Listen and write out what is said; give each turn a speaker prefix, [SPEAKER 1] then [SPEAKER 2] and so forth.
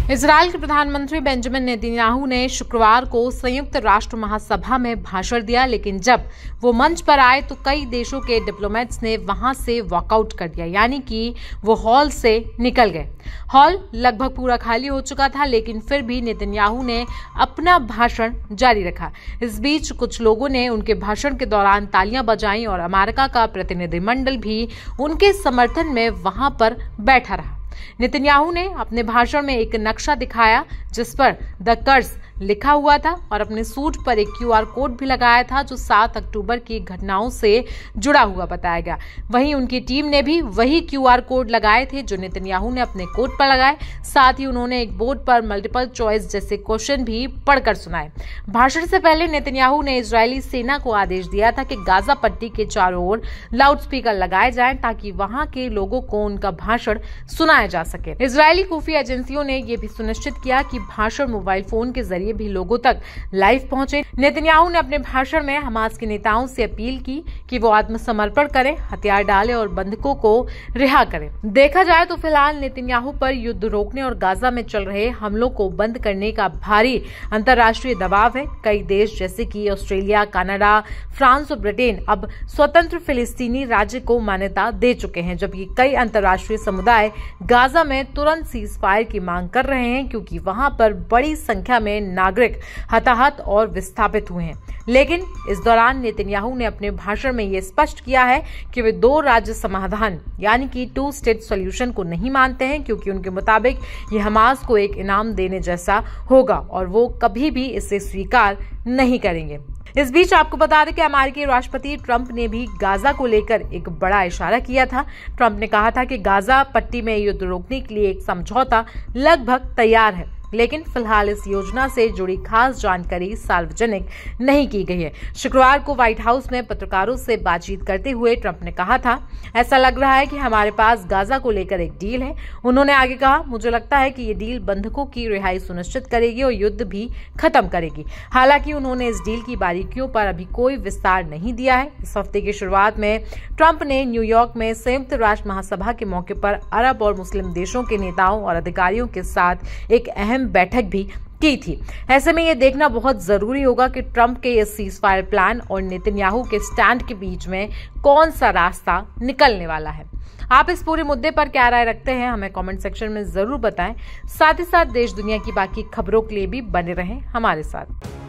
[SPEAKER 1] Israel के प्रधानमंत्री Benjamin Netanyahu ने शुक्रवार को संयुक्त राष्ट्र महासभा में भाषण दिया, लेकिन जब वो मंच पर आए तो कई देशों के डिप्लोमेट्स ने वहां से वॉकआउट कर दिया, यानी कि वो हॉल से निकल गए। हॉल लगभग पूरा खाली हो चुका था, लेकिन फिर भी नेतन्याहू ने अपना भाषण जारी रखा। इस बीच कुछ लोगों ने उनके भाषण के दौरान तालियां बजाई और अमेरिका का प्रतिनिधिमंडल भी उनके समर्थन में वहां पर बैठा रहा। नेतन्याहू ने अपने भाषण में एक नक्शा दिखाया जिस पर द कर्ज लिखा हुआ था और अपने सूट पर एक क्यूआर कोड भी लगाया था जो 7 अक्टूबर की घटनाओं से जुड़ा हुआ बताया गया। वहीं उनकी टीम ने भी वही क्यूआर कोड लगाए थे जो नेतन्याहू ने अपने कोट पर लगाए। साथ ही उन्होंने एक बोर्ड पर मल्टीपल चॉइस जैसे क्वेश्चन भी पढ़कर सुनाए। भाषण से पहले नेतन्याहू ने इजरायली सेना को आदेश दिया था कि गाजा पट्टी के चारों ओर लाउडस्पीकर लगाए जाएं ताकि वहां के लोगों को उनका भाषण सुनाया जा सके। इजरायली खुफिया एजेंसियों ने यह भी सुनिश्चित किया कि भाषण मोबाइल फोन के जरिए भी लोगों तक लाइव पहुंचे। नेतन्याहू ने अपने भाषण में हमास के नेताओं से अपील की कि वो आत्मसमर्पण करें, हथियार डालें और बंधकों को रिहा करें। देखा जाए तो फिलहाल नेतन्याहू पर युद्ध रोकने और गाजा में चल रहे हमलों को बंद करने का भारी अंतर्राष्ट्रीय दबाव है। कई देश जैसे कि ऑस्ट्रेलिया, कनाडा, फ्रांस और ब्रिटेन अब स्वतंत्र फिलिस्तीनी राज्य को मान्यता दे चुके हैं, जबकि कई अंतर्राष्ट्रीय समुदाय गाजा में तुरंत सीज फायर की मांग कर रहे हैं क्योंकि वहां पर बड़ी संख्या में नागरिक हताहत और विस्थापित हुए हैं। लेकिन इस दौरान नेतन्याहू ने अपने भाषण में यह स्पष्ट किया है कि वे 2 राज्य समाधान यानी कि 2 स्टेट सॉल्यूशन को नहीं मानते हैं, क्योंकि उनके मुताबिक ये हमास को एक इनाम देने जैसा होगा और वो कभी भी इसे स्वीकार नहीं करेंगे। इस बीच आपको बता दें कि अमेरिकी राष्ट्रपति ट्रंप ने भी गाजा को लेकर एक बड़ा इशारा किया था। ट्रंप ने कहा था कि गाजा पट्टी में युद्ध रोकने के लिए एक समझौता लगभग तैयार है, लेकिन फिलहाल इस योजना से जुड़ी खास जानकारी सार्वजनिक नहीं की गई है। शुक्रवार को व्हाइट हाउस में पत्रकारों से बातचीत करते हुए ट्रंप ने कहा था, ऐसा लग रहा है कि हमारे पास गाजा को लेकर एक डील है। उन्होंने आगे कहा, मुझे लगता है कि ये डील बंधकों की रिहाई सुनिश्चित करेगी और युद्ध भी खत्म करेगी। हालांकि उन्होंने इस डील की बारीकियों पर अभी कोई विस्तार नहीं दिया है। इस हफ्ते की शुरुआत में ट्रंप ने न्यूयॉर्क में संयुक्त राष्ट्र महासभा के मौके पर अरब और मुस्लिम देशों के नेताओं और अधिकारियों के साथ एक बैठक भी की थी। ऐसे में यह देखना बहुत जरूरी होगा कि ट्रंप के इस सीज फायर प्लान और नेतन्याहू के स्टैंड के बीच में कौन सा रास्ता निकलने वाला है। आप इस पूरे मुद्दे पर क्या राय रखते हैं, हमें कमेंट सेक्शन में जरूर बताएं। साथ ही साथ देश दुनिया की बाकी खबरों के लिए भी बने रहें हमारे साथ।